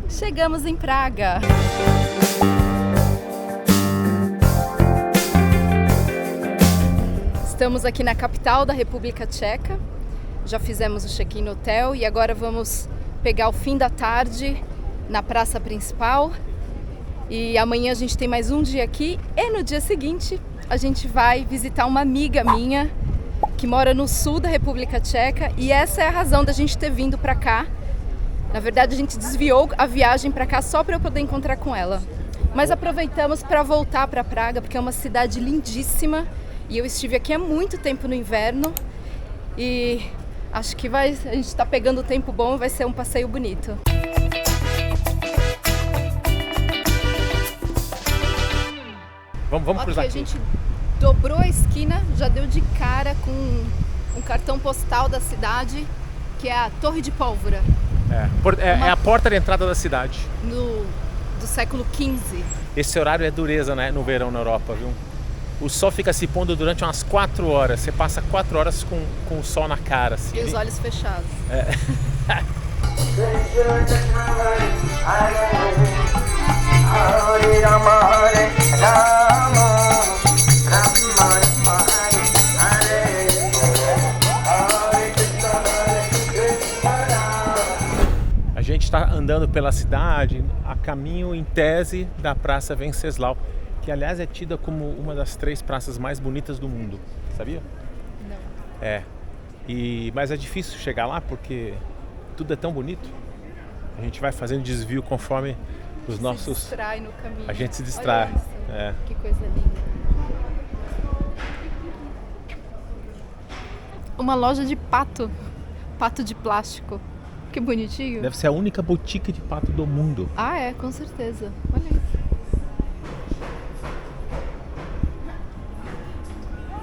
Chegamos em Praga. Estamos aqui na capital da República Tcheca. Já fizemos o check-in no hotel e agora vamos pegar o fim da tarde na praça principal. E amanhã a gente tem mais um dia aqui e no dia seguinte a gente vai visitar uma amiga minha que mora no sul da República Tcheca e essa é a razão da gente ter vindo para cá. Na verdade a gente desviou a viagem para cá só para eu poder encontrar com ela. Mas aproveitamos para voltar para Praga porque é uma cidade lindíssima e eu estive aqui há muito tempo no inverno e acho que a gente está pegando o tempo bom e vai ser um passeio bonito. Vamos cruzar aqui. A gente dobrou a esquina, já deu de cara com um cartão postal da cidade, que é a Torre de Pólvora. É a porta de entrada da cidade. Do século XV. Esse horário é dureza, né, no verão na Europa, viu? O sol fica se pondo durante umas 4 horas. Você passa 4 horas com o sol na cara, assim. E os olhos fechados. A gente está andando pela cidade a caminho, em tese, da Praça Venceslau, que aliás é tida como uma das 3 praças mais bonitas do mundo, sabia? Não. Mas é difícil chegar lá porque tudo é tão bonito. A gente vai fazendo desvio conforme os nossos... Se distrai no caminho. A gente se distrai. Olha isso. Que coisa linda. Uma loja de pato de plástico. Que bonitinho. Deve ser a única boutique de pato do mundo. Ah, é, com certeza. Olha isso.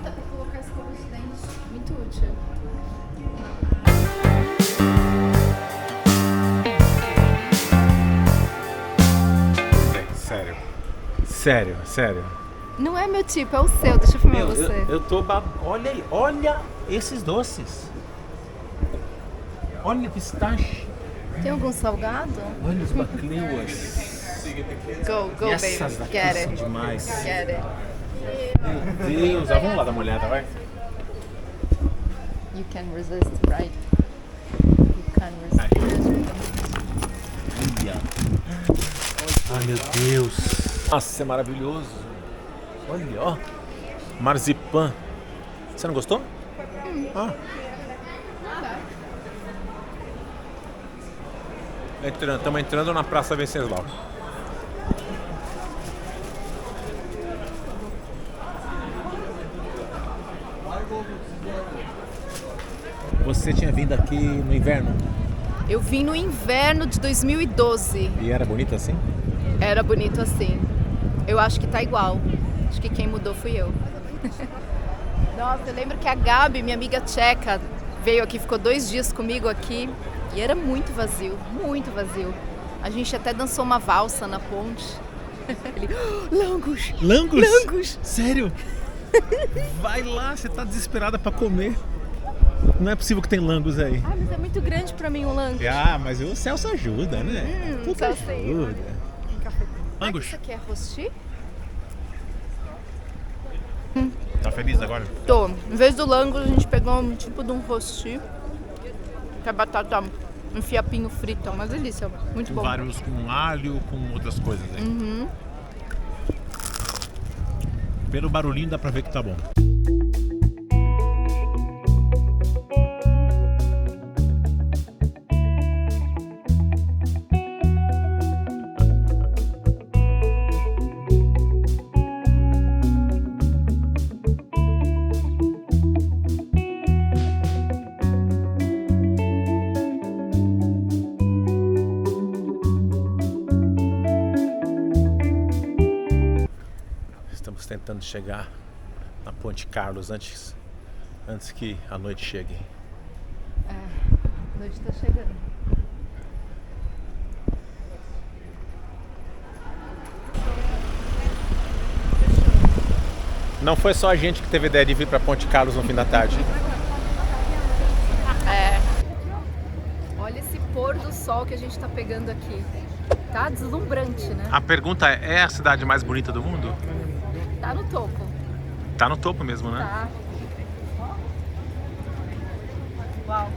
Dá pra colocar escova de dente. Muito útil. Sério. Não é meu tipo, é o seu. Deixa eu filmar você. Eu tô... Olha aí, olha esses doces. Olha pistache. Tem algum salgado? Olha os bacleuas. Go, Essas baby. daqui Get são it. demais. Get it. Meu Deus, vamos lá dar uma olhada, vai. You can resist, right? You can resist. Ai, meu Deus. Nossa, é maravilhoso. Olha, ó. Marzipan. Você não gostou? Estamos entrando na Praça Venceslau. Você tinha vindo aqui no inverno? Eu vim no inverno de 2012. E era bonito assim? Era bonito assim. Eu acho que tá igual. Acho que quem mudou fui eu. Nossa, eu lembro que a Gabi, minha amiga tcheca, veio aqui, ficou 2 dias comigo aqui e era muito vazio, muito vazio. A gente até dançou uma valsa na ponte. Ele, Langos! Langos? Langos! Sério? Vai lá, você tá desesperada pra comer. Não é possível que tem langos aí. Ah, mas é muito grande pra mim um lango. Mas o Celso ajuda, né? Tudo Celso ajuda. Langos. Isso aqui é rosti? Tá feliz agora? Tô. Em vez do lango, a gente pegou um tipo de um rosti. Que é batata em fiapinho frito. Uma delícia. Muito bom. Vários com alho, com outras coisas aí. Pelo barulhinho dá pra ver que tá bom. Estamos tentando chegar na Ponte Carlos antes que a noite chegue. A noite tá chegando. Não foi só a gente que teve ideia de vir para Ponte Carlos no fim da tarde. Olha esse pôr do sol que a gente tá pegando aqui. Tá deslumbrante, né? A pergunta é a cidade mais bonita do mundo? Tá no topo. Tá no topo mesmo, né? Tá. Uau.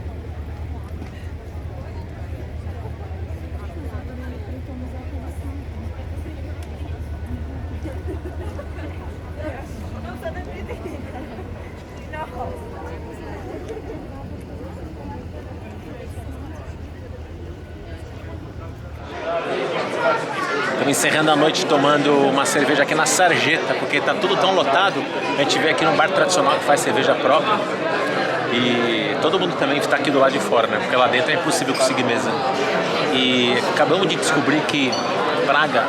Estamos encerrando a noite tomando uma cerveja aqui na Sarjeta, porque tá tudo tão lotado. A gente veio aqui num bar tradicional que faz cerveja própria e todo mundo também está aqui do lado de fora, né? Porque lá dentro é impossível conseguir mesa. E acabamos de descobrir que Praga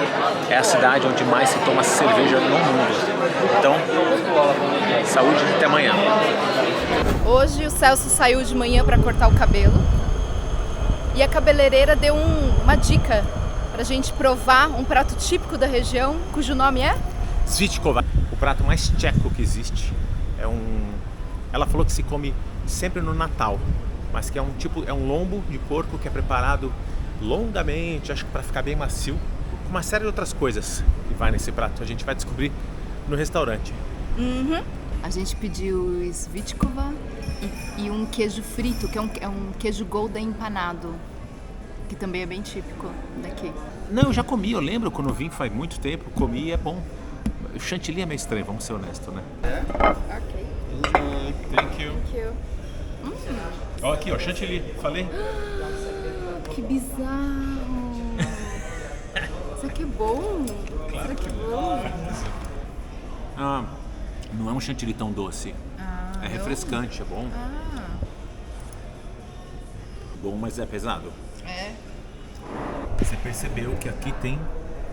é a cidade onde mais se toma cerveja no mundo. Então, saúde até amanhã. Hoje o Celso saiu de manhã para cortar o cabelo e a cabeleireira deu uma dica pra gente provar um prato típico da região, cujo nome é? Svitkova, o prato mais tcheco que existe. Ela falou que se come sempre no Natal, mas que é um lombo de porco que é preparado longamente, acho que para ficar bem macio, com uma série de outras coisas que vai nesse prato. A gente vai descobrir no restaurante. Uhum. A gente pediu Svitkova e um queijo frito, que é um queijo Gouda empanado, que também é bem típico daqui. Não, eu já comi, eu lembro quando vim faz muito tempo, comi e é bom. O chantilly é meio estranho, vamos ser honestos, né? Ok. Thank you. Thank you. Ó, aqui, ó, chantilly, falei. Que bizarro! Isso aqui é bom? Será que é bom? Ah, não é um chantilly tão doce. É refrescante, é bom. Bom, mas é pesado. É. Você percebeu que aqui tem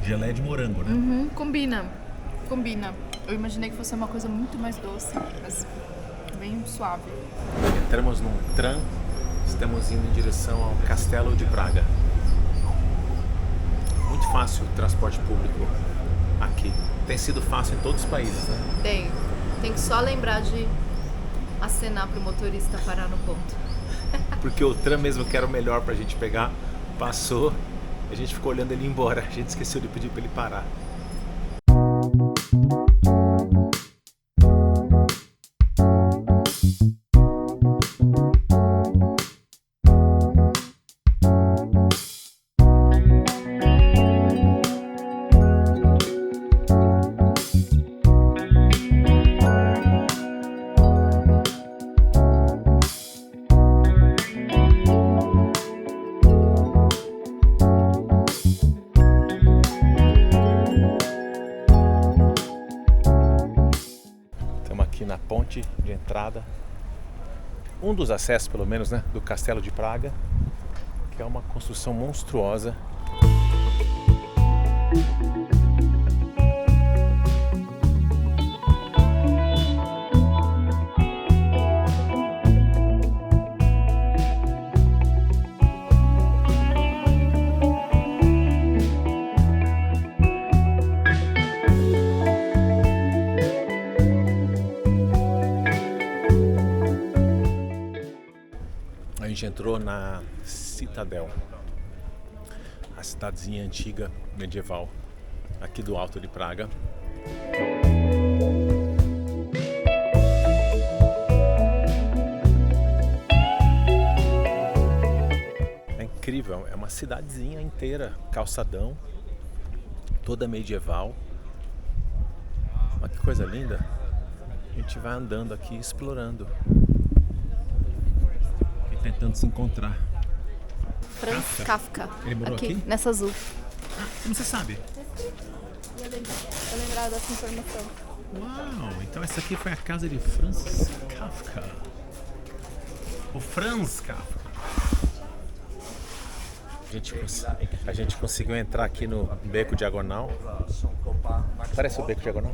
geleia de morango, né? Combina. Eu imaginei que fosse uma coisa muito mais doce, mas bem suave. Entramos num tram, estamos indo em direção ao Castelo de Praga. Muito fácil o transporte público aqui. Tem sido fácil em todos os países, né? Tem que só lembrar de acenar pro motorista parar no ponto. Porque o tram mesmo que era o melhor pra gente pegar, passou, a gente ficou olhando ele ir embora. A gente esqueceu de pedir pra ele parar. Na ponte de entrada, um dos acessos pelo menos, né, do Castelo de Praga, que é uma construção monstruosa. A gente entrou na Citadel, a cidadezinha antiga medieval aqui do alto de Praga. É incrível, é uma cidadezinha inteira, calçadão, toda medieval. Olha que coisa linda. A gente vai andando aqui, explorando. Tentando se encontrar. Franz Kafka. Ele morou aqui? Nessa azul. Como você sabe? Eu lembrava dessa informação. Uau, então essa aqui foi a casa de Franz Kafka. O Franz Kafka. A gente conseguiu entrar aqui no Beco Diagonal. Parece o Beco Diagonal?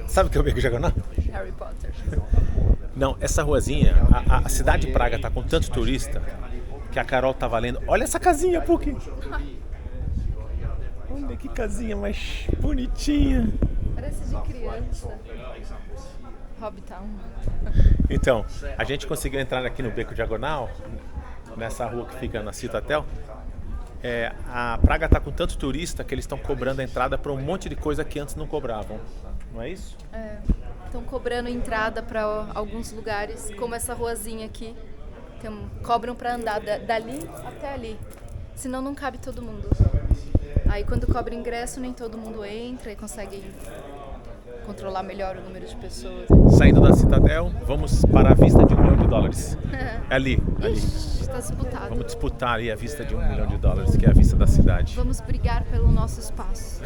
Sabe o que é o Beco Diagonal? Harry Potter. Não, essa ruazinha, a cidade de Praga tá com tanto turista que a Carol tá valendo. Olha essa casinha, Puki! Olha que casinha mais bonitinha. Parece de criança. Hobbitown. Então, a gente conseguiu entrar aqui no Beco Diagonal, nessa rua que fica na Citadel. A Praga está com tanto turista que eles estão cobrando a entrada para um monte de coisa que antes não cobravam. Não é isso? Estão cobrando entrada para alguns lugares, como essa ruazinha aqui. Cobram para andar dali até ali. Senão não cabe todo mundo. Aí quando cobra ingresso, nem todo mundo entra e consegue controlar melhor o número de pessoas. Saindo da Citadel, vamos para a vista de $1 milhão. Ali. Está disputado. Vamos disputar aí a vista de $1 milhão, que é a vista da cidade. Vamos brigar pelo nosso espaço.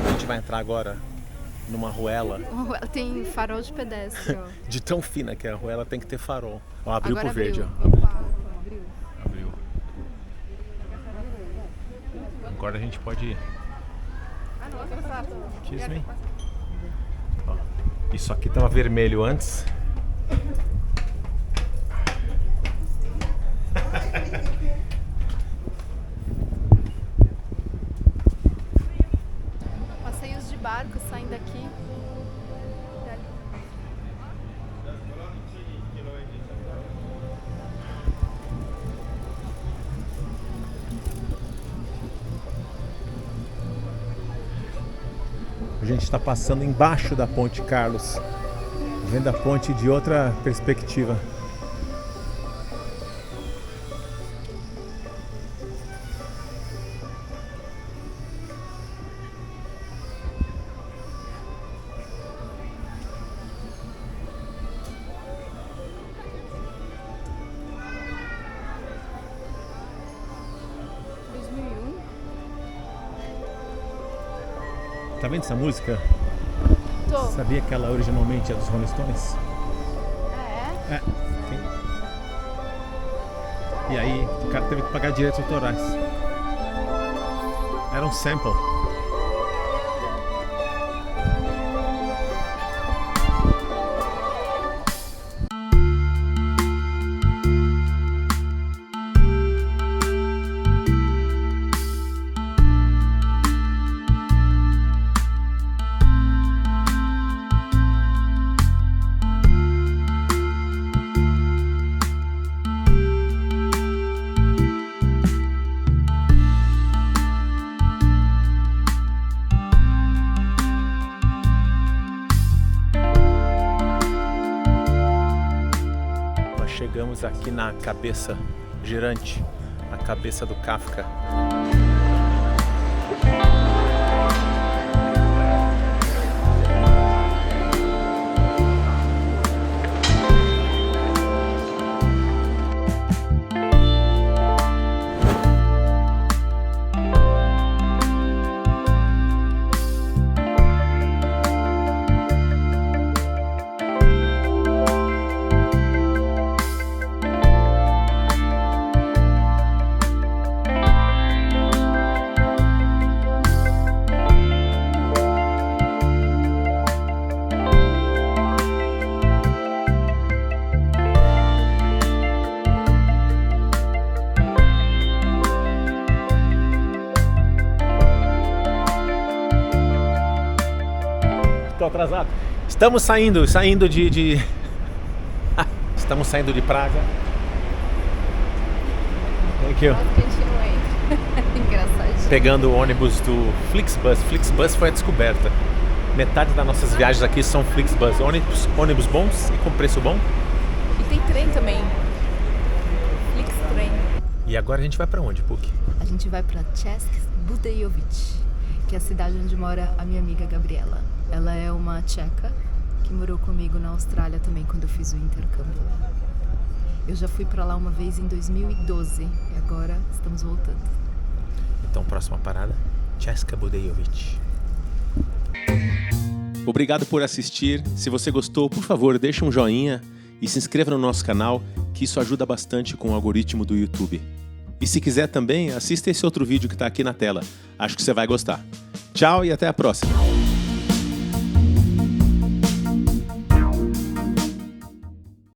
A gente vai entrar agora numa ruela. Tem farol de pedestre, ó. De tão fina que é a ruela, tem que ter farol. Ó, abriu Agora pro verde, ó. Abriu. Agora a gente pode ir. Excuse me. Ó, isso aqui tava vermelho antes. Passeios de barco saindo daqui. A gente está passando embaixo da Ponte Carlos, vendo a ponte de outra perspectiva. Tá vendo essa música? Tô. Sabia que ela originalmente é dos Rolling Stones? Ah, é? É. E aí o cara teve que pagar direitos autorais. Era um sample. Chegamos aqui na cabeça girante, a cabeça do Kafka. Estou atrasado. Estamos saindo de estamos saindo de Praga. Thank you. Engraçadinho. Pegando o ônibus do Flixbus. Flixbus foi a descoberta. Metade das nossas viagens aqui são Flixbus. Ônibus bons e com preço bom. E tem trem também. Flixtrain. E agora a gente vai pra onde, Puki? A gente vai pra Česk Budějovice, que é a cidade onde mora a minha amiga Gabriela. Ela é uma tcheca que morou comigo na Austrália também quando eu fiz o intercâmbio lá. Eu já fui para lá uma vez em 2012 e agora estamos voltando. Então, próxima parada, Cheska Budejovic. Obrigado por assistir. Se você gostou, por favor, deixa um joinha e se inscreva no nosso canal, que isso ajuda bastante com o algoritmo do YouTube. E se quiser também, assista esse outro vídeo que está aqui na tela. Acho que você vai gostar. Tchau e até a próxima.